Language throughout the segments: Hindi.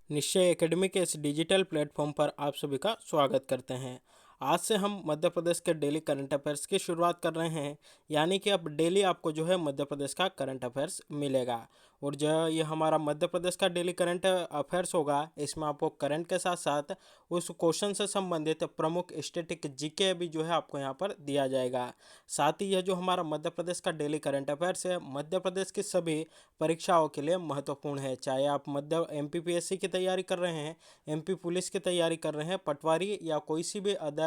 निश्चय एकेडमी के इस डिजिटल प्लेटफॉर्म पर आप सभी का स्वागत करते हैं। आज से हम मध्य प्रदेश के डेली करंट अफेयर्स की शुरुआत कर रहे हैं। यानी कि अब डेली आपको जो है मध्य प्रदेश का करंट अफेयर्स मिलेगा। और जो ये हमारा मध्य प्रदेश का डेली करंट अफेयर्स होगा, इसमें आपको करंट के साथ साथ उस क्वेश्चन से संबंधित प्रमुख स्टैटिक जीके भी जो है आपको यहाँ पर दिया जाएगा। साथ ही यह जो हमारा मध्य प्रदेश का डेली करंट अफेयर्स है, मध्य प्रदेश की सभी परीक्षाओं के लिए महत्वपूर्ण है। चाहे आप मध्य एमपीपीएससी की तैयारी कर रहे हैं, एमपी पुलिस की तैयारी कर रहे हैं, पटवारी या कोई सी भी अदर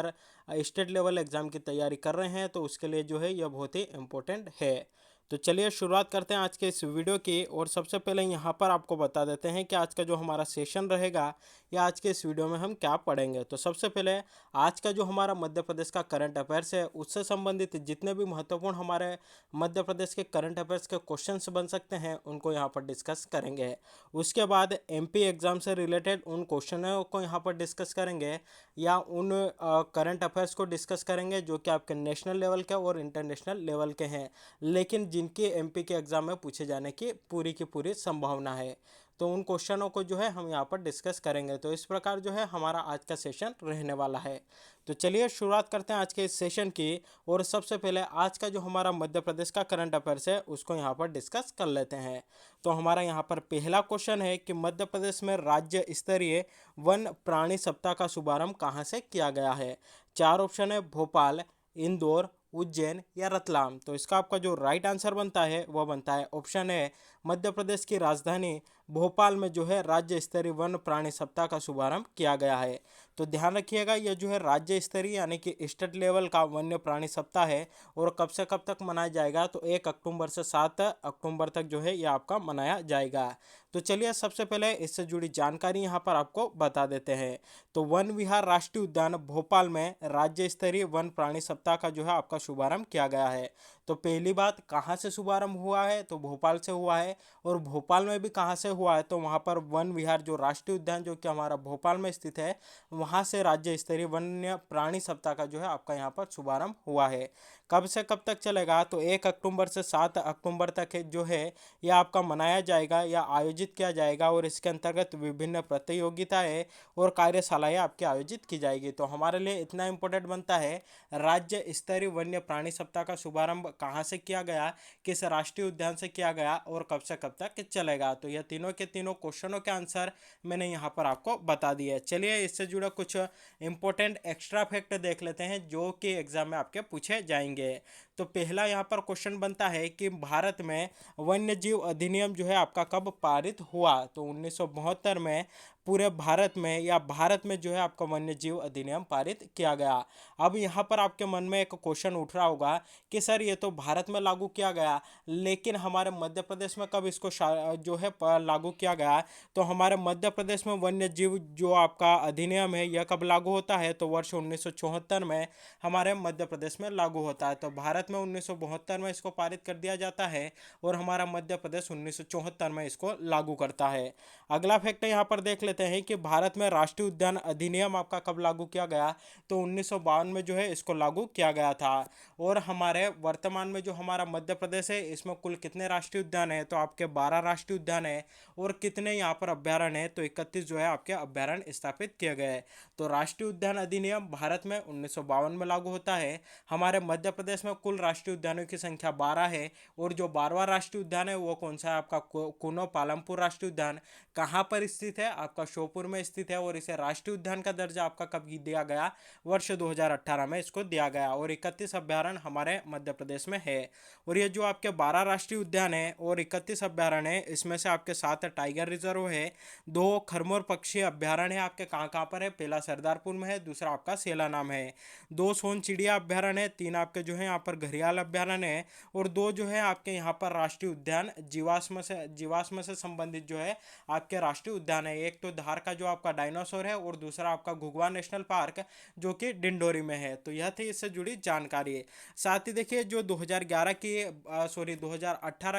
स्टेट लेवल एग्जाम की तैयारी कर रहे हैं, तो उसके लिए जो है यह बहुत ही इम्पोर्टेंट है। तो चलिए शुरुआत करते हैं आज के इस वीडियो की। और सबसे पहले यहाँ पर आपको बता देते हैं कि आज का जो हमारा सेशन रहेगा या आज के इस वीडियो में हम क्या पढ़ेंगे। तो सबसे पहले आज का जो हमारा मध्य प्रदेश का करंट अफेयर्स है, उससे संबंधित जितने भी महत्वपूर्ण हमारे मध्य प्रदेश के करंट अफेयर्स के क्वेश्चंस बन सकते हैं, उनको यहाँ पर डिस्कस करेंगे। उसके बाद एमपी एग्जाम से रिलेटेड उन क्वेश्चनों को यहाँ पर डिस्कस करेंगे या उन करंट अफेयर्स को डिस्कस करेंगे जो कि आपके नेशनल लेवल के और इंटरनेशनल लेवल के हैं, लेकिन जिनके एमपी के एग्जाम में पूछे जाने की पूरी संभावना है। तो उन क्वेश्चनों को जो है हम यहाँ पर डिस्कस करेंगे। तो इस प्रकार जो है हमारा आज का सेशन रहने वाला है। तो चलिए शुरुआत करते हैं आज के इस सेशन की। और सबसे पहले आज का जो हमारा मध्य प्रदेश का करंट अफेयर्स है, उसको यहाँ पर डिस्कस कर लेते हैं। तो हमारा यहाँ पर पहला क्वेश्चन है कि मध्य प्रदेश में राज्य स्तरीय वन प्राणी सप्ताह का शुभारंभ कहाँ से किया गया है। चार ऑप्शन है, भोपाल, इंदौर, उज्जैन या रतलाम। तो इसका आपका जो राइट आंसर बनता है वह बनता है ऑप्शन है, मध्य प्रदेश की राजधानी भोपाल में जो है राज्य स्तरीय वन प्राणी सप्ताह का शुभारंभ किया गया है। तो ध्यान रखिएगा, यह जो है राज्य स्तरीय यानी कि स्टेट लेवल का वन्य प्राणी सप्ताह है। और कब से कब तक मनाया जाएगा, तो 1 अक्टूबर से 7 अक्टूबर तक जो है यह आपका मनाया जाएगा। तो चलिए सबसे पहले इससे जुड़ी जानकारी यहाँ पर आपको बता देते हैं। तो वन विहार राष्ट्रीय उद्यान भोपाल में राज्य स्तरीय वन प्राणी सप्ताह का जो है आपका शुभारंभ किया गया है। तो पहली बात, कहाँ से शुभारंभ हुआ है, तो भोपाल से हुआ है। और भोपाल में भी कहाँ से हुआ है, तो वहाँ पर वन विहार जो राष्ट्रीय उद्यान जो कि हमारा भोपाल में स्थित है, वहाँ से राज्य स्तरीय वन्य प्राणी सप्ताह का जो है आपका यहाँ पर शुभारंभ हुआ है। कब से कब तक चलेगा, तो 1 अक्टूबर से 7 अक्टूबर तक जो है यह आपका मनाया जाएगा या आयोजित किया जाएगा। और इसके अंतर्गत विभिन्न प्रतियोगिताएं और कार्यशालाएं आपके आयोजित की जाएगी। तो हमारे लिए इतना इम्पोर्टेंट बनता है, राज्य स्तरीय वन्य प्राणी सप्ताह का शुभारंभ कहाँ से किया गया, किस राष्ट्रीय उद्यान से किया गया और कब से कब तक चलेगा। तो यह तीनों के तीनों क्वेश्चनों के आंसर मैंने यहाँ पर आपको बता दिए। चलिए इससे जुड़ा कुछ इंपॉर्टेंट एक्स्ट्रा फैक्ट देख लेते हैं जो कि एग्जाम में आपके पूछे जाएंगे। तो पहला यहाँ पर क्वेश्चन बनता है कि भारत में वन्य जीव अधिनियम जो है आपका कब पारित हुआ। तो 1972 में पूरे भारत में या भारत में जो है आपका वन्य जीव अधिनियम पारित किया गया। अब यहाँ पर आपके मन में एक क्वेश्चन उठ रहा होगा कि सर ये तो भारत में लागू किया गया, लेकिन हमारे मध्य प्रदेश में कब इसको जो है लागू किया गया। तो हमारे मध्य प्रदेश में वन्य जीव जो आपका अधिनियम है यह कब लागू होता है, तो वर्ष 1974 में हमारे मध्य प्रदेश में लागू होता है। तो भारत में 1972 में इसको पारित कर दिया जाता है और हमारा मध्य प्रदेश 1974 में इसको लागू करता है। अगला फैक्ट यहाँ पर देख लेते हैं कि भारत में राष्ट्रीय उद्यान अधिनियम आपका कब लागू किया गया, तो 1952 में जो है इसको लागू किया गया था। और हमारे वर्तमान में जो हमारा मध्य प्रदेश है, इसमें कुल कितने राष्ट्रीय उद्यान है, तो आपके 12 राष्ट्रीय उद्यान है। और कितने यहाँ पर अभ्यारण्य है, तो 31 जो है आपके अभ्यारण्य स्थापित किए गए। तो राष्ट्रीय उद्यान अधिनियम भारत में 1952 में लागू होता है। हमारे मध्य प्रदेश में कुल राष्ट्रीय उद्यानों की संख्या 12 है। और जो 12वां राष्ट्रीय उद्यान है वो कौन सा है, आपका कुनो पालमपुर राष्ट्रीय उद्यान कहाँ पर स्थित है, आपका श्योपुर में स्थित है। और इसे राष्ट्रीय उद्यान का दर्जा आपका कब दिया गया, वर्ष 2018 में इसको दिया गया। और 31 अभ्यारण्य हमारे मध्य प्रदेश में है। और ये जो आपके 12 राष्ट्रीय उद्यान है और 31 अभ्यारण्य है, इसमें से आपके 7 टाइगर रिजर्व है, 2 खरमोर पक्षी अभ्यारण्य है आपके कहाँ पर है, पहला सरदारपुर में है, दूसरा आपका सेला नाम है। 2 सोन चिड़िया अभ्यारण्य है, 3 आपके जो है यहाँ पर घड़ियाल अभ्यारण्य है। और 2 जो है आपके यहाँ पर राष्ट्रीय उद्यान जीवाश्म से संबंधित जो है आपके राष्ट्रीय उद्यान है। एक तो धार का जो आपका डायनासोर है और दूसरा आपका घुघुआ नेशनल पार्क जो कि डिंडोरी में है। तो यह थी इससे जुड़ी जानकारी। साथ ही देखिए जो 2018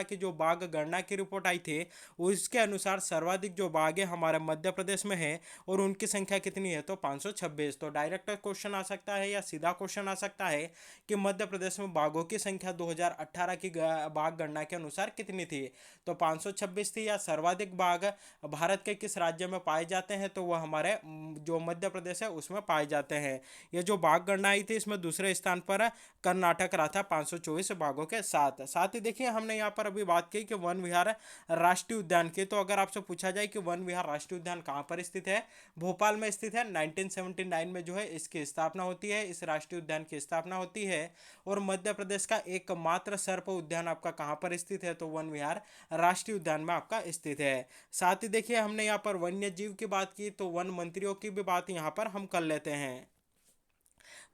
की जो बाघ गणना की रिपोर्ट आई थी, उसके अनुसार सर्वाधिक जो बाघ है हमारे मध्य प्रदेश में है और उनकी संख्या कितनी है, तो 526। तो डायरेक्ट क्वेश्चन आ सकता है या सीधा क्वेश्चन आ सकता है कि मध्य प्रदेश में में बाघों की संख्या 2018 की बाघ गणना के अनुसार कितनी थी? तो 526 थी। या सर्वाधिक बाघ भारत के किस राज्य में पाए जाते हैं? तो वह हमारे जो मध्य प्रदेश है उसमें पाए जाते हैं। ये जो बाघ गणना आई थी इसमें दूसरे स्थान पर कर्नाटक रहा था 524 बाघों के साथ। साथ ही देखिए हमने यहाँ पर अभी बात की कि वन विहार राष्ट्रीय उद्यान की। तो अगर आपसे पूछा जाए कि वन विहार राष्ट्रीय उद्यान कहाँ पर स्थित है? भोपाल में स्थित है। 1979 में जो है इसकी स्थापना होती है, इस राष्ट्रीय उद्यान की स्थापना होती है। और मध्य प्रदेश का एकमात्र सर्प उद्यान आपका कहाँ पर स्थित है? तो वन विहार राष्ट्रीय उद्यान में आपका स्थित है। साथ ही देखिए हमने यहाँ पर वन्य जीव की बात की, तो वन मंत्रियों की भी बात यहाँ पर हम कर लेते हैं।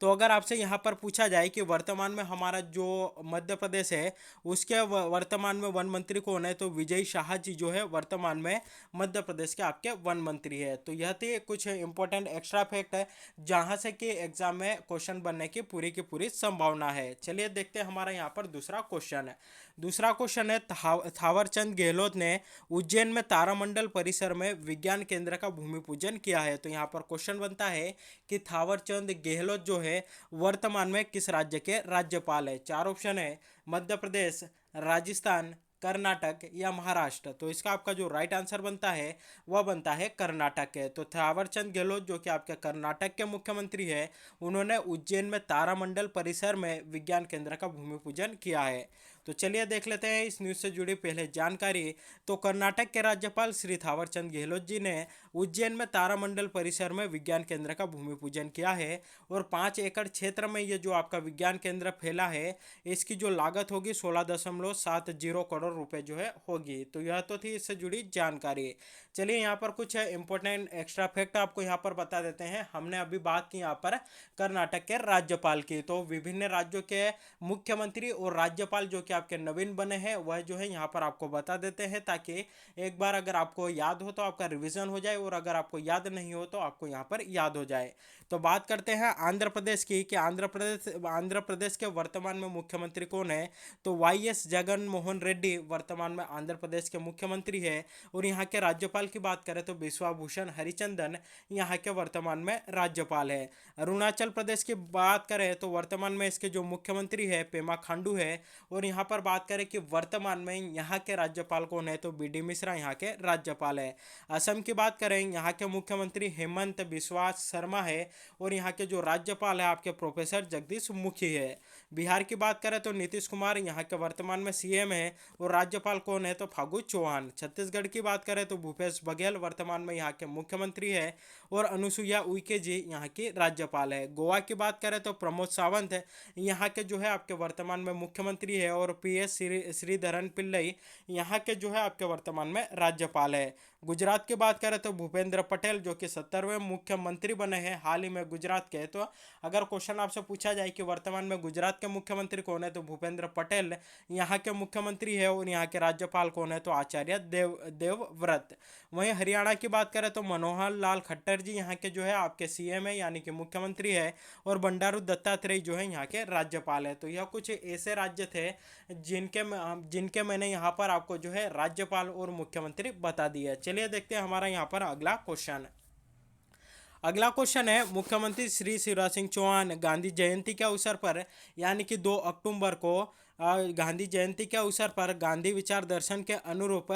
तो अगर आपसे यहाँ पर पूछा जाए कि वर्तमान में हमारा जो मध्य प्रदेश है उसके वर्तमान में वन मंत्री कौन है? तो विजय शाह जी जो है वर्तमान में मध्य प्रदेश के आपके वन मंत्री है। तो यह थी कुछ इंपॉर्टेंट एक्स्ट्रा फैक्ट है जहाँ से कि एग्जाम में क्वेश्चन बनने की पूरी संभावना है। चलिए देखते हैं हमारा यहाँ पर दूसरा क्वेश्चन है। दूसरा क्वेश्चन है, थावरचंद गहलोत ने उज्जैन में तारामंडल परिसर में विज्ञान केंद्र का भूमि पूजन किया है। तो यहाँ पर क्वेश्चन बनता है कि थावरचंद गहलोत जो है वर्तमान में किस राज्य के राज्यपाल है? चार ऑप्शन है, मध्य प्रदेश, राजस्थान, कर्नाटक या महाराष्ट्र। तो इसका आपका जो राइट आंसर बनता है वह बनता है कर्नाटक है। तो थावरचंद गहलोत जो कि आपके कर्नाटक के मुख्यमंत्री है, उन्होंने उज्जैन में तारामंडल परिसर में विज्ञान केंद्र का भूमि पूजन किया है। तो चलिए देख लेते हैं इस न्यूज़ से जुड़ी पहले जानकारी। तो कर्नाटक के राज्यपाल श्री थावरचंद गहलोत जी ने उज्जैन में तारामंडल परिसर में विज्ञान केंद्र का भूमि पूजन किया है। और 5 एकड़ क्षेत्र में ये जो आपका विज्ञान केंद्र फैला है इसकी जो लागत होगी 16.70 करोड़ रुपए जो है होगी। तो यह तो थी इससे जुड़ी जानकारी। चलिए यहाँ पर कुछ इंपॉर्टेंट एक्स्ट्रा फैक्ट आपको यहाँ पर बता देते हैं। हमने अभी बात की यहाँ पर कर्नाटक के राज्यपाल की, तो विभिन्न राज्यों के मुख्यमंत्री और राज्यपाल जो कि आपके नवीन बने हैं वह जो है यहाँ पर आपको बता देते हैं, ताकि एक बार अगर आपको याद हो तो आपका रिवीजन हो जाए और अगर आपको याद नहीं हो तो आपको यहाँ पर याद हो जाए। तो बात करते हैं आंध्र प्रदेश की कि आंध्र प्रदेश के वर्तमान में मुख्यमंत्री कौन है? तो वाईएस जगन मोहन रेड्डी वर्तमान में आंध्र प्रदेश के मुख्यमंत्री है। और यहाँ के राज्यपाल की बात करें तो बिश्वाभूषण हरिचंदन यहाँ के वर्तमान में राज्यपाल है। अरुणाचल प्रदेश की बात करें तो वर्तमान में इसके जो मुख्यमंत्री है पेमा खांडू है। और यहाँ पर बात करें कि वर्तमान में यहाँ के राज्यपाल कौन है? तो बीडी मिश्रा यहाँ के राज्यपाल है। असम की बात करें यहाँ के मुख्यमंत्री हेमंत बिस्वा शर्मा है। और यहाँ के जो राज्यपाल है आपके प्रोफेसर जगदीश मुखी है। बिहार की बात करें तो नीतीश कुमार यहाँ के वर्तमान में सीएम है। और राज्यपाल कौन है? तो फागू चौहान। छत्तीसगढ़ की बात करें तो भूपेश बघेल वर्तमान में यहाँ के मुख्यमंत्री है। और अनुसुईया उइके जी यहाँ की राज्यपाल है। गोवा की बात करें तो प्रमोद सावंत है यहाँ के जो है आपके वर्तमान में मुख्यमंत्री है। और पीएस श्रीधरन पिल्लई यहाँ के जो है आपके वर्तमान में राज्यपाल है। गुजरात की बात करें तो भूपेंद्र पटेल जो कि 70वें मुख्यमंत्री बने हैं हाल ही में गुजरात के। तो अगर क्वेश्चन आपसे पूछा जाए कि वर्तमान में गुजरात के मुख्यमंत्री कौन है? तो भूपेंद्र पटेल यहाँ के मुख्यमंत्री है। और यहाँ के राज्यपाल कौन है? तो आचार्य देवव्रत। वहीं हरियाणा की बात करें तो मनोहर लाल खट्टर जी यहाँ के जो है आपके सीएम है यानी कि मुख्यमंत्री है। और बंडारू दत्तात्रेय जो है यहाँ के राज्यपाल है। तो यह कुछ ऐसे राज्य थे जिनके मैंने यहाँ पर आपको जो है राज्यपाल और मुख्यमंत्री बता दिया। चलिए देखते हैं हमारा यहाँ पर अगला क्वेश्चन। अगला क्वेश्चन है, मुख्यमंत्री श्री शिवराज सिंह चौहान गांधी जयंती के अवसर पर यानी कि 2 अक्टूबर को गांधी जयंती के अवसर पर गांधी विचार दर्शन के अनुरूप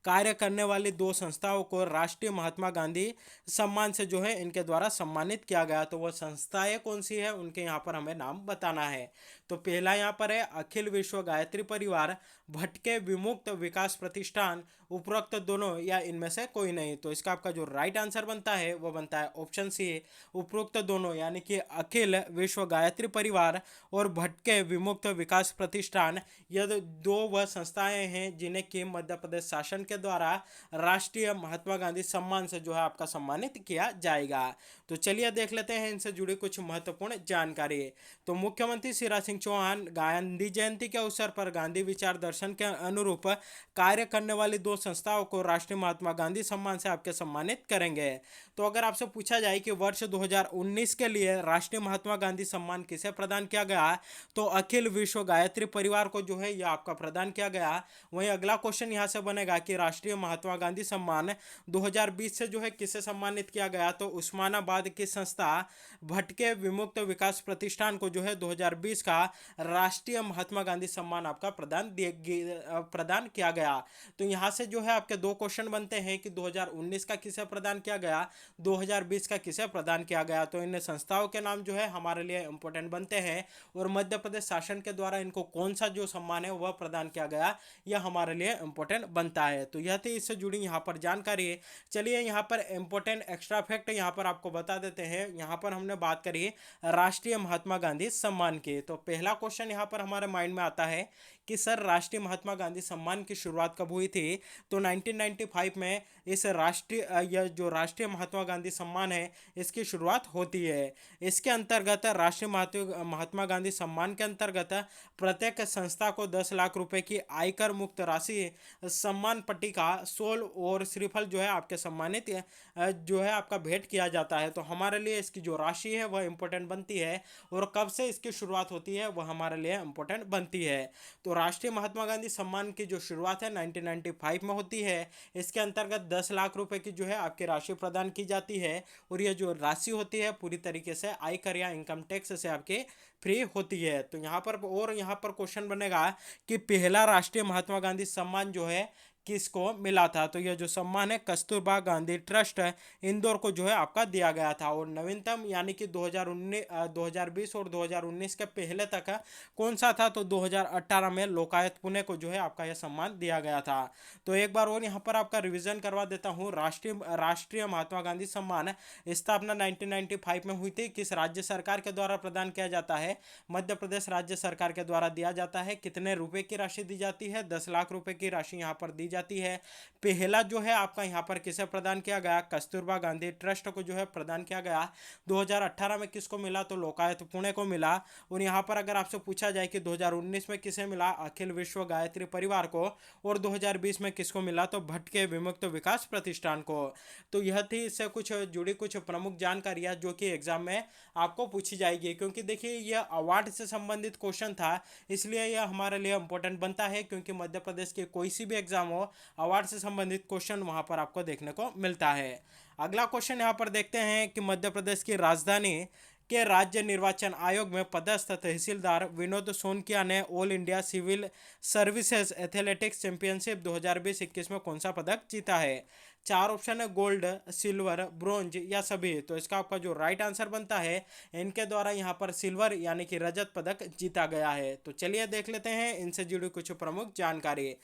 कार्य करने वाली 2 संस्थाओं को राष्ट्रीय महात्मा गांधी सम्मान से जो है इनके द्वारा सम्मानित किया गया। तो वह संस्थाएं कौन सी है उनके यहाँ पर हमें नाम बताना है। तो पहला यहाँ पर है अखिल विश्व गायत्री परिवार, भटके विमुक्त विकास प्रतिष्ठान, उपरोक्त दोनों या इनमें से कोई नहीं। तो इसका आपका जो राइट आंसर बनता है वह बनता है ऑप्शन सी, उपरोक्त दोनों, यानी कि अखिल विश्व गायत्री परिवार और भटके विमुक्त विकास प्रतिष्ठान, यह 2 वह संस्थाएं हैं जिन्हें कि मध्य प्रदेश शासन के द्वारा राष्ट्रीय महात्मा गांधी सम्मान से जो है आपका सम्मानित किया जाएगा। तो चलिए देख लेते हैं इनसे जुड़ी कुछ महत्वपूर्ण जानकारी। तो मुख्यमंत्री शिवराज सिंह चौहान गांधी जयंती के अवसर पर गांधी विचार दर्शन के अनुरूप कार्य करने वाली 2 संस्थाओं को राष्ट्रीय महात्मा गांधी सम्मान से आपके सम्मानित करेंगे। तो अगर आपसे पूछा जाए कि वर्ष 2019 के लिए राष्ट्रीय महात्मा गांधी सम्मान किसे प्रदान किया गया, तो अखिल विश्व गायत्री परिवार को जो है यह आपका प्रदान किया गया। वहीं अगला क्वेश्चन यहाँ से बनेगा कि राष्ट्रीय महात्मा गांधी सम्मान 2020 से जो है किसे सम्मानित किया गया, तो उस्मानाबाद की संस्था भटके विमुक्त विकास प्रतिष्ठान को जो है 2020 का राष्ट्रीय महात्मा गांधी सम्मान आपका प्रदान किया गया। तो यहाँ से जो है आपके दो क्वेश्चन बनते हैं कि 2019 का किसे प्रदान किया गया, 2020 का किसे प्रदान किया गया। तो इन संस्थाओं के नाम जो है हमारे लिए इंपॉर्टेंट बनते हैं और मध्य प्रदेश शासन के द्वारा इनको कौन सा जो सम्मान है वह प्रदान किया गया, यह हमारे लिए इंपॉर्टेंट बनता है। तो यह थी इससे जुड़ी यहाँ पर जानकारी। चलिए यहाँ पर इंपॉर्टेंट एक्स्ट्रा फैक्ट यहाँ पर आपको बता देते हैं। यहाँ पर हमने बात करी राष्ट्रीय महात्मा गांधी सम्मान की, तो पहला क्वेश्चन यहाँ पर हमारे माइंड में आता है कि सर राष्ट्रीय महात्मा गांधी सम्मान की शुरुआत कब हुई थी। तो 1995 में इस यह जो राष्ट्रीय महात्मा गांधी सम्मान है इसकी शुरुआत होती है। इसके अंतर्गत राष्ट्रीय महात्मा गांधी सम्मान के अंतर्गत प्रत्येक संस्था को 10 लाख रुपए की आयकर मुक्त राशि, सम्मान पट्टिका, शॉल और श्रीफल जो है आपके सम्मानित जो है आपका भेंट किया जाता है। तो हमारे लिए इसकी जो राशि है वह इंपॉर्टेंट बनती है और कब से इसकी शुरुआत होती है वह हमारे लिए इंपॉर्टेंट बनती है। तो राष्ट्रीय महात्मा गांधी सम्मान की जो शुरुआत है 1995 में होती है। इसके अंतर्गत 10 लाख रुपए की जो है आपकी राशि प्रदान की जाती है और यह जो राशि होती है पूरी तरीके से आयकर या इनकम टैक्स से आपके फ्री होती है। तो यहाँ पर क्वेश्चन बनेगा कि पहला राष्ट्रीय महात्मा गांधी सम्मान जो है किसको मिला था। तो यह जो सम्मान है कस्तूरबा गांधी ट्रस्ट इंदौर को जो है आपका दिया गया था। और नवीनतम यानी कि 2020 और 2019 के पहले तक कौन सा था, तो 2018 में लोकायत पुणे को जो है आपका यह सम्मान दिया गया था। तो एक बार और यहाँ पर आपका रिवीजन करवा देता हूँ। राष्ट्रीय महात्मा गांधी सम्मान स्थापना 1995 में हुई थी। किस राज्य सरकार के द्वारा प्रदान किया जाता है, मध्य प्रदेश राज्य सरकार के द्वारा दिया जाता है। कितने रुपए की राशि दी जाती है, 10 लाख रुपए की राशि यहाँ पर दी जाती है। पहला जो है आपका यहाँ पर किसे प्रदान किया गया, कस्तूरबा गांधी ट्रस्ट को जो है प्रदान किया गया। 2018 में किसको मिला, तो लोकायत पुणे को मिला। और यहाँ पर अगर आपसे पूछा जाए कि 2019 में किसे मिला, अखिल विश्व गायत्री परिवार को। और 2020 में किसको मिला, तो भटके विमुक्त विकास प्रतिष्ठान को। तो यह थी इससे कुछ जुड़ी कुछ प्रमुख जानकारियां जो कि एग्जाम में आपको पूछी जाएगी। क्योंकि देखिए यह अवार्ड से संबंधित क्वेश्चन था, इसलिए यह हमारे लिए इंपॉर्टेंट बनता है। क्योंकि मध्य प्रदेश के कोई सी भी एग्जाम हो, अवार्ड से संबंधित क्वेश्चन वहां पर आपको देखने को मिलता है। अगला क्वेश्चन यहां पर देखते हैं कि मध्य प्रदेश की राजधानी के राज्य निर्वाचन आयोग में पदस्थ तहसीलदार विनोद सोनकिया ने all India civil services athletics championship 2020-21 में कौन सा पदक जीता है। चार ऑप्शन है, गोल्ड, सिल्वर, ब्रोंज या सभी। तो इसका आपका जो राइट आंसर बनता है, इनके द्वारा यहाँ पर सिल्वर यानी कि रजत पदक जीता गया है। तो चलिए देख लेते हैं इनसे जुड़ी कुछ प्रमुख जानकारी।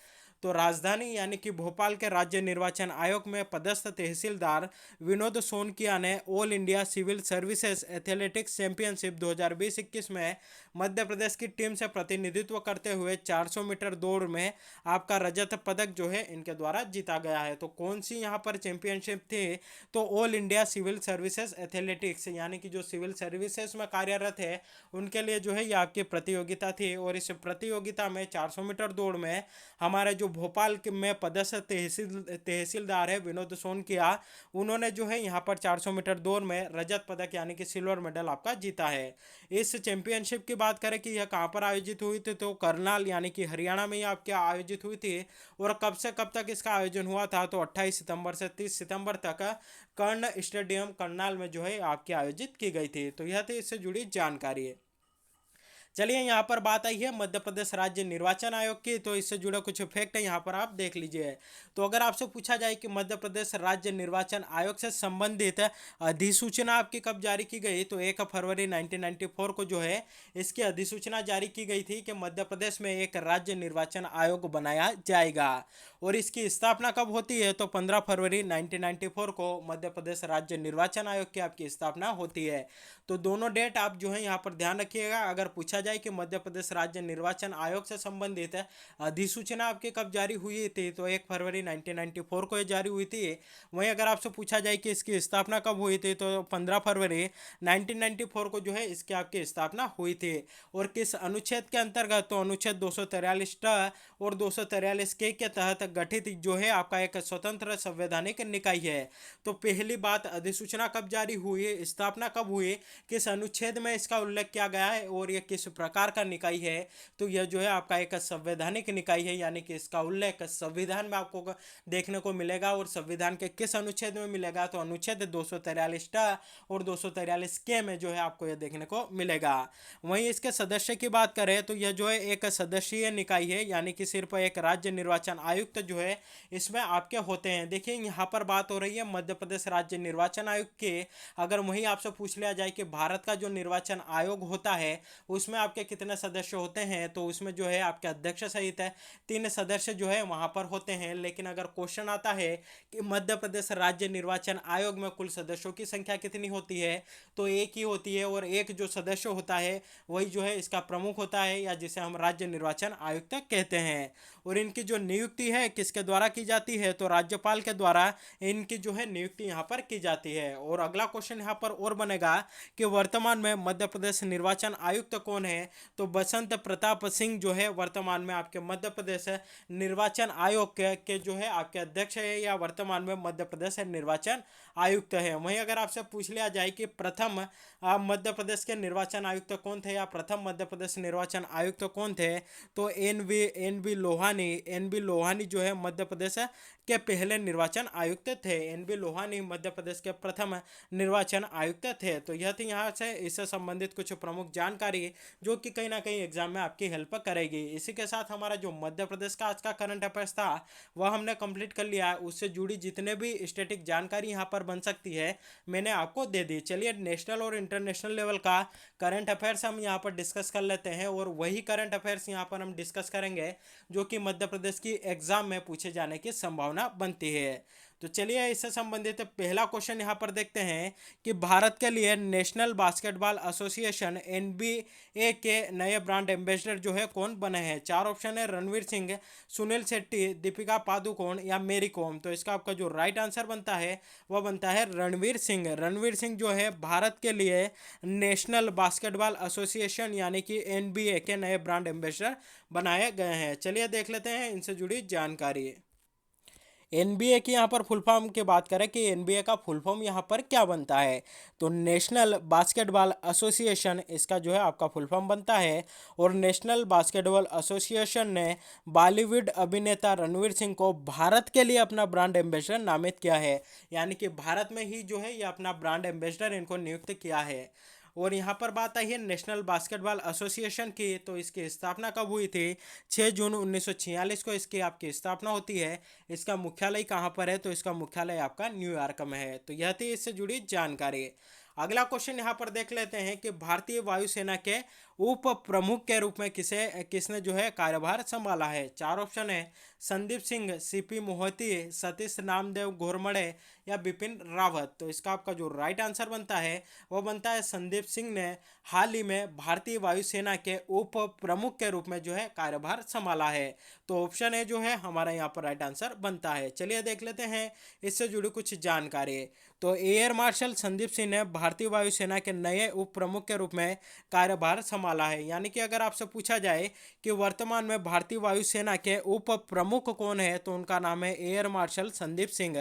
तो राजधानी यानी कि भोपाल के राज्य निर्वाचन आयोग में पदस्थ तहसीलदार विनोद सोनकिया ने all India civil services athletics championship 2020-21 में मध्य प्रदेश की टीम से प्रतिनिधित्व करते हुए 400 मीटर दौड़ में आपका रजत पदक जो है इनके द्वारा जीता गया है। तो कौन सी यहाँ पर चैंपियनशिप थी, तो all India civil services athletics यानी कि जो सिविल सर्विसेज में कार्यरत है उनके लिए जो है ये आपकी प्रतियोगिता थी। और इस प्रतियोगिता में 400 मीटर दौड़ में हमारे जो भोपाल में पदस्थ तहसीलदार है विनोद सोनकिया, उन्होंने जो है यहाँ पर 400 मीटर दौड़ में रजत पदक यानी कि सिल्वर मेडल आपका जीता है। इस चैंपियनशिप की बात करें कि यह कहाँ पर आयोजित हुई थी, तो करनाल यानी कि हरियाणा में आपके आयोजित हुई थी। और कब से कब तक इसका आयोजन हुआ था, तो 28 सितंबर से 30 सितंबर तक कर्ण स्टेडियम करनाल में जो है आपके आयोजित की गई थी। तो यह थी इससे जुड़ी जानकारी है। चलिए यहाँ पर बात आई है मध्य प्रदेश राज्य निर्वाचन आयोग की, तो इससे जुड़े कुछ फैक्ट है यहाँ पर आप देख लीजिए। तो अगर आपसे पूछा जाए कि मध्य प्रदेश राज्य निर्वाचन आयोग से संबंधित अधिसूचना आपकी कब जारी की गई, तो 1 फरवरी 1994 को जो है इसकी अधिसूचना जारी की गई थी कि मध्य प्रदेश में एक राज्य निर्वाचन आयोग बनाया जाएगा। और इसकी स्थापना कब होती है, तो 15 फरवरी 1994 को मध्य प्रदेश राज्य निर्वाचन आयोग की आपकी स्थापना होती है। तो दोनों डेट आप जो है यहाँ पर ध्यान रखिएगा। अगर पूछा जाए कि मध्य प्रदेश राज्य निर्वाचन आयोग से संबंधित अधिसूचना आपकी कब जारी हुई थी, तो 1 फरवरी 1994 को ये जारी हुई थी। वहीं अगर आपसे पूछा जाए कि इसकी स्थापना कब हुई थी, तो 15 फरवरी 1994 को जो है इसकी आपकी स्थापना हुई थी। और किस अनुच्छेद के अंतर्गत, तो अनुच्छेद 243 और 243 के तहत गठित जो है आपका एक स्वतंत्र संवैधानिक निकाय है। तो पहली बात, अधिसूचना कब जारी हुई, स्थापना कब हुई, किस अनुच्छेद में इसका उल्लेख किया गया है और यह किस प्रकार का निकाय है, तो यह जो है आपका एक संवैधानिक निकाय है, यानी कि इसका उल्लेख संविधान में आपको देखने को मिलेगा। और संविधान के किस अनुच्छेद में मिलेगा, तो अनुच्छेद 243 और 243 के में जो है आपको यह देखने को मिलेगा। वहीं इसके सदस्य की बात करें तो यह जो है एक सदस्यीय निकाय है, यानी कि सिर्फ एक राज्य निर्वाचन आयुक्त जो है इसमें आपके होते हैं। देखिए यहाँ पर बात हो रही है मध्य प्रदेश राज्य निर्वाचन आयोग के। अगर वहीं आपसे पूछ लिया जाए कि भारत का जो निर्वाचन आयोग होता है उसमें आपके कितने सदस्य होते हैं, तो उसमें जो है आपके अध्यक्ष सहित है 3 सदस्य जो है वहां पर होते हैं। लेकिन अगर क्वेश्चन आता है कि मध्य प्रदेश राज्य निर्वाचन आयोग में कुल सदस्यों की संख्या कितनी होती है, तो एक ही होती है। और एक जो सदस्य होता है वही जो है इसका प्रमुख होता है, या जिसे हम राज्य निर्वाचन आयुक्त कहते हैं। और इनकी जो नियुक्ति है किसके द्वारा की जाती है, तो राज्यपाल के द्वारा इनकी जो है नियुक्ति यहाँ पर की जाती है। और अगला क्वेश्चन यहाँ पर और बनेगा कि वर्तमान में मध्य प्रदेश निर्वाचन आयुक्त कौन है, तो बसंत प्रताप सिंह जो है वर्तमान में आपके मध्य प्रदेश निर्वाचन आयोग के जो है आपके अध्यक्ष है, या वर्तमान में मध्य प्रदेश निर्वाचन आयुक्त है। वहीं अगर आपसे पूछ लिया जाए कि प्रथम मध्य प्रदेश के निर्वाचन आयुक्त कौन थे, या प्रथम मध्य प्रदेश निर्वाचन आयुक्त कौन थे, तो एन बी लोहानी जो है मध्य प्रदेश के पहले निर्वाचन आयुक्त थे। एन बी लोहानी मध्य प्रदेश के प्रथम निर्वाचन आयुक्त थे। तो यह थी यहाँ से इससे संबंधित कुछ प्रमुख जानकारी जो कि कहीं ना कहीं एग्जाम में आपकी हेल्प करेगी। इसी के साथ हमारा जो मध्य प्रदेश का आज का करंट अफेयर्स था वह हमने कंप्लीट कर लिया है। उससे जुड़ी जितने भी स्टैटिक जानकारी यहाँ पर बन सकती है मैंने आपको दे दी। चलिए नेशनल और इंटरनेशनल लेवल का करंट अफेयर्स हम यहाँ पर डिस्कस कर लेते हैं, और वही करंट अफेयर्स यहाँ पर हम डिस्कस करेंगे जो कि मध्य प्रदेश की एग्जाम में पूछे जाने की संभावना बनती है। तो चलिए इससे संबंधित पहला क्वेश्चन यहाँ पर देखते हैं कि भारत के लिए नेशनल बास्केटबॉल एसोसिएशन एनबीए के नए ब्रांड एम्बेसडर जो है कौन बने हैं। 4 ऑप्शन है, रणवीर सिंह, सुनील शेट्टी, दीपिका पादुकोण या मेरी कॉम। तो इसका आपका जो राइट आंसर बनता है वह बनता है रणवीर सिंह। रणवीर सिंह जो है भारत के लिए नेशनल बास्केटबॉल एसोसिएशन यानी कि एनबीए के नए ब्रांड एम्बेसडर बनाए गए हैं। चलिए देख लेते हैं इनसे जुड़ी जानकारी। एनबीए की यहाँ पर फुल फॉर्म की बात करें कि एनबीए का फुल फॉर्म यहाँ पर क्या बनता है, तो नेशनल बास्केटबॉल एसोसिएशन इसका जो है आपका फुल फॉर्म बनता है। और नेशनल बास्केटबॉल एसोसिएशन ने बॉलीवुड अभिनेता रणवीर सिंह को भारत के लिए अपना ब्रांड एम्बेसडर नामित किया है, यानी कि भारत में ही जो है ये अपना ब्रांड एम्बेसडर इनको नियुक्त किया है। और यहाँ पर बात आई है नेशनल बास्केटबॉल एसोसिएशन की, तो इसकी स्थापना कब हुई थी, 6 जून 1946 को इसकी आपकी स्थापना होती है। इसका मुख्यालय कहाँ पर है, तो इसका मुख्यालय आपका न्यूयॉर्क में है। तो यह थी इससे जुड़ी जानकारी। अगला क्वेश्चन यहाँ पर देख लेते हैं कि भारतीय वायुसेना के उप प्रमुख के रूप में किसने जो है कार्यभार संभाला है। 4 ऑप्शन है, संदीप सिंह, सीपी मोहती, सतीश नामदेव घोरमड़े या बिपिन रावत। तो इसका आपका जो राइट आंसर बनता है वह बनता है संदीप सिंह ने हाल ही में भारतीय वायुसेना के उप प्रमुख के रूप में जो है कार्यभार संभाला है। तो ऑप्शन ए जो है हमारा यहाँ पर राइट आंसर बनता है। चलिए देख लेते हैं इससे जुड़ी कुछ जानकारी। तो एयर मार्शल संदीप सिंह ने भारतीय वायुसेना के नए उप प्रमुख के रूप में कार्यभार संभाला है। यानी कि अगर आपसे पूछा जाए कि वर्तमान में भारतीय वायुसेना के उप प्रमुख कौन है, तो उनका नाम है एयर मार्शल संदीप सिंह।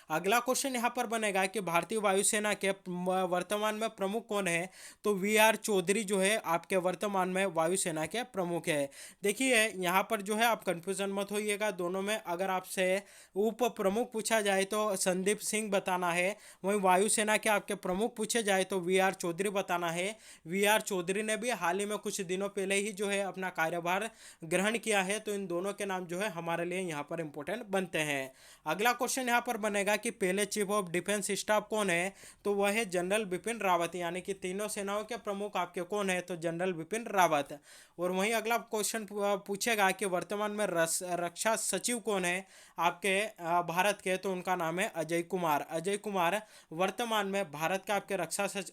अगला क्वेश्चन यहाँ पर बनेगा कि भारतीय वायुसेना के वर्तमान में प्रमुख कौन है, तो वी आर चौधरी जो है आपके वर्तमान में वायुसेना के प्रमुख है। देखिए यहाँ पर जो है आप कंफ्यूजन मत होइएगा, दोनों में अगर आपसे उप प्रमुख पूछा जाए तो संदीप सिंह बताना है, वहीं वायुसेना के आपके प्रमुख पूछे जाए तो वी आर चौधरी बताना है। वी आर चौधरी ने भी हाल ही में कुछ दिनों पहले ही जो है अपना कार्यभार ग्रहण किया है, तो इन दोनों के नाम जो है हमारे लिए यहाँ पर इंपॉर्टेंट बनते हैं। अगला क्वेश्चन यहाँ पर बनेगा कि पहले चीफ ऑफ डिफेंस स्टाफ कौन है, तो वह है जनरल बिपिन रावत। यानी कि तीनों सेनाओं के प्रमुख आपके कौन है, तो जनरल बिपिन रावत। और वहीं अगला क्वेश्चन पूछेगा कि वर्तमान में रक्षा सचिव कौन है आपके भारत के, तो उनका नाम है अजय कुमार। अजय कुमार वर्तमान में भारत का आपके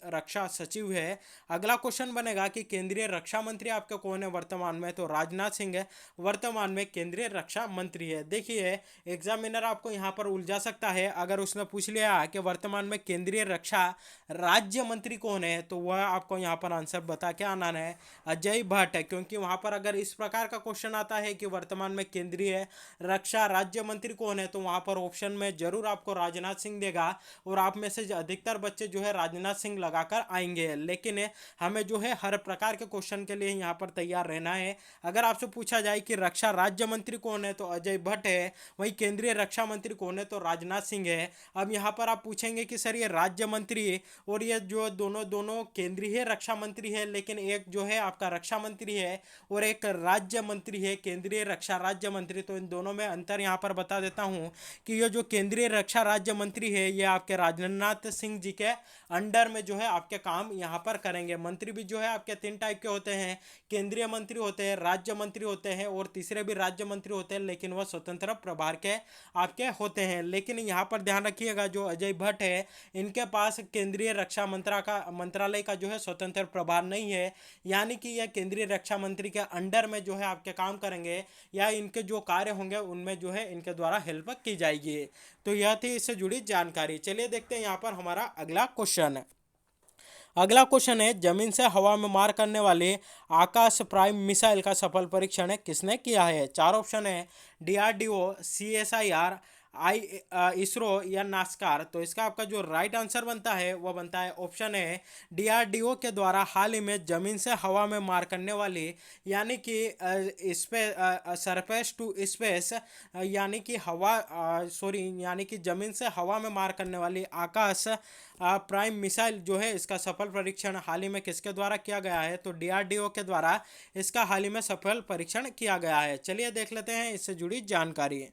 रक्षा सचिव है। अगला क्वेश्चन बनेगा कि केंद्रीय रक्षा मंत्री आपके कौन है वर्तमान में, तो राजनाथ सिंह वर्तमान में केंद्रीय रक्षा मंत्री है। देखिए एग्जामिनर आपको यहाँ पर उलझा सकता है, अगर उसने पूछ लिया कि वर्तमान में केंद्रीय रक्षा राज्य मंत्री कौन है, तो वह आपको यहाँ पर आंसर बता के आना है अजय भट्ट, क्योंकि वहाँ पर अगर इस प्रकार का क्वेश्चन आता है कि वर्तमान वर्तमान में केंद्रीय रक्षा राज्य मंत्री कौन है, तो वहां पर ऑप्शन में जरूर आपको राजनाथ सिंह देगा और आप में से अधिकतर बच्चे जो है राजनाथ सिंह लगाकर आएंगे। लेकिन हमें जो है हर प्रकार के क्वेश्चन के लिए यहाँ पर तैयार रहना है। अगर आपसे पूछा जाए कि रक्षा राज्य मंत्री कौन है तो अजय भट्ट है, वही केंद्रीय रक्षा मंत्री कौन है तो राजनाथ सिंह है। अब यहाँ पर आप पूछेंगे कि सर ये राज्य मंत्री और ये जो दोनों दोनों केंद्रीय रक्षा मंत्री है, लेकिन एक जो है आपका रक्षा मंत्री है और एक राज्य मंत्री है केंद्रीय रक्षा राज्य मंत्री, तो इन दोनों में अंतर यहाँ पर बता देता हूँ कि ये जो केंद्रीय रक्षा राज्य मंत्री है ये आपके राजनाथ सिंह जी के अंडर में जो है आपके काम यहाँ पर करेंगे। मंत्री भी जो है आपके 3 टाइप के होते हैं, केंद्रीय मंत्री होते हैं, राज्य मंत्री होते हैं और तीसरे भी राज्य मंत्री होते हैं, लेकिन वह स्वतंत्र प्रभार के आपके होते हैं। लेकिन यहाँ पर ध्यान रखिएगा जो अजय भट्ट है इनके पास केंद्रीय रक्षा मंत्रालय का जो है स्वतंत्र प्रभार नहीं है, यानी कि यह केंद्रीय रक्षा मंत्री के अंडर में जो है आपके काम करेंगे या इनके जो कार्य होंगे उनमें जो है इनके द्वारा हेल्प की जाएगी। तो यह थी इससे जुड़ी जानकारी। चलिए देखते हैं यहाँ पर हमारा अगला क्वेश्चन। अगला क्वेश्चन है, जमीन से हवा में मार करने वाले आकाश प्राइम मिसाइल का सफल परीक्षण किसने किया है? 4 ऑप्शन है, डीआरडीओ, सीएसआईआर, इसरो या नास्कार। तो इसका आपका जो राइट आंसर बनता है वह बनता है ऑप्शन है डीआरडीओ के द्वारा हाल ही में जमीन से हवा में मार करने वाली, यानी कि सरफेस टू स्पेस यानी कि यानी कि जमीन से हवा में मार करने वाली आकाश प्राइम मिसाइल जो है इसका सफल परीक्षण हाल ही में किसके द्वारा किया गया है? तो डीआरडीओ के द्वारा इसका हाल ही में सफल परीक्षण किया गया है। चलिए देख लेते हैं इससे जुड़ी जानकारी।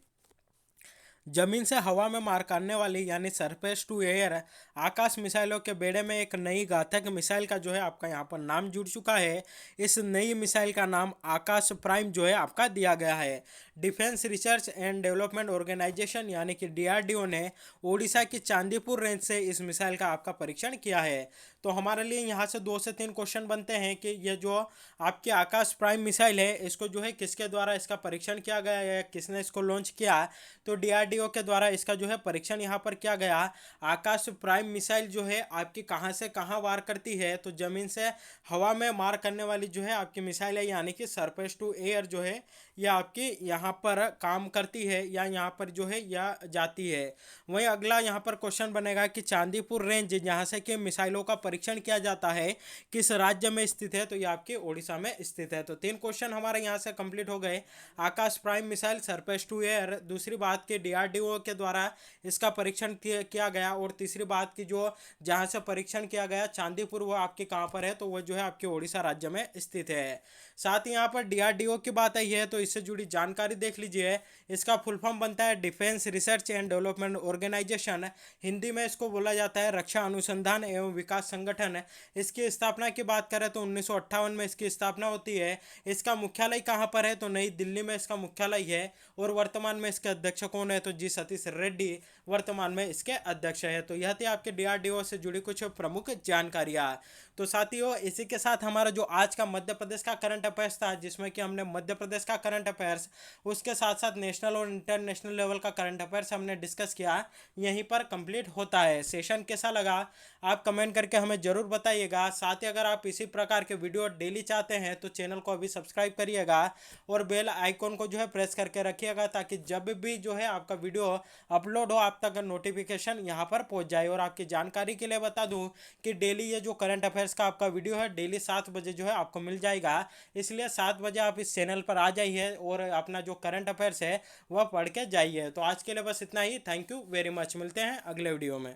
जमीन से हवा में मार करने वाली यानी सरफेस टू एयर आकाश मिसाइलों के बेड़े में एक नई घातक मिसाइल का जो है आपका यहाँ पर नाम जुड़ चुका है। इस नई मिसाइल का नाम आकाश प्राइम जो है आपका दिया गया है। Defence research and development organisation यानी कि डीआरडीओ ने ओडिशा की चांदीपुर रेंज से इस मिसाइल का आपका परीक्षण किया है। तो हमारे लिए यहाँ से 2 से 3 क्वेश्चन बनते हैं कि ये जो आपकी आकाश प्राइम मिसाइल है इसको जो है किसके द्वारा इसका परीक्षण किया गया है, किसने इसको लॉन्च किया? तो डीआरडीओ के द्वारा इसका जो है परीक्षण यहाँ पर किया गया। आकाश प्राइम मिसाइल जो है आपकी कहाँ से कहाँ वार करती है? तो जमीन से हवा में मार करने वाली जो है आपकी मिसाइल है, यानी कि सरफेस टू एयर जो है यह आपकी यहाँ पर काम करती है या यहाँ पर जो है यह जाती है। वहीं अगला यहाँ पर क्वेश्चन बनेगा कि चांदीपुर रेंज जहाँ से कि मिसाइलों का परीक्षण किया जाता है किस राज्य में स्थित है? तो ये आपके ओडिशा में स्थित है। तो 3 क्वेश्चन हमारे यहाँ से कंप्लीट हो गए। Akash prime missile, surface to air, दूसरी बात की डीआरडीओ के द्वारा इसका परीक्षण किया गया, और तीसरी बात की जो जहाँ से परीक्षण किया गया चांदीपुर वो आपके कहाँ पर है? तो वो जो है आपके ओडिशा राज्य में स्थित है। साथ ही यहाँ पर डीआरडीओ की बात आई है तो इससे जुड़ी जानकारी देख लीजिए। इसका फुल फॉर्म बनता है defence research and development organisation, Hindi में इसको बोला जाता है रक्षा अनुसंधान एवं विकास संगठन। इसकी स्थापना की बात करें तो 1958 में इसकी स्थापना होती है। इसका मुख्यालय कहाँ पर है? तो नई दिल्ली में इसका मुख्यालय है। और वर्तमान में इसके अध्यक्ष कौन है? तो जी सतीश रेड्डी वर्तमान में इसके अध्यक्ष है। तो यह थी आपके डीआरडीओ से जुड़ी कुछ प्रमुख जानकारियाँ। तो साथियों इसी के साथ हमारा जो आज का मध्य प्रदेश का करंट अफेयर्स था, जिसमें कि हमने मध्य प्रदेश का करंट अफेयर्स उसके साथ साथ नेशनल और इंटरनेशनल लेवल का करंट अफेयर्स हमने डिस्कस किया, यहीं पर कंप्लीट होता है। सेशन कैसा लगा आप कमेंट करके हमें ज़रूर बताइएगा। साथ ही अगर आप इसी प्रकार के वीडियो डेली चाहते हैं तो चैनल को अभी सब्सक्राइब करिएगा और बेल आइकॉन को जो है प्रेस करके रखिएगा, ताकि जब भी जो है आपका वीडियो अपलोड हो आप तक नोटिफिकेशन यहाँ पर पहुँच जाए। और आपकी जानकारी के लिए बता दूँ कि डेली ये जो करंट अफेयर्स का आपका वीडियो है डेली 7 बजे जो है आपको मिल जाएगा, इसलिए 7 बजे आप इस चैनल पर आ जाइए और अपना जो करंट अफेयर्स है वह पढ़ के जाइए। तो आज के लिए बस इतना ही। थैंक यू वेरी मच, मिलते हैं अगले वीडियो में।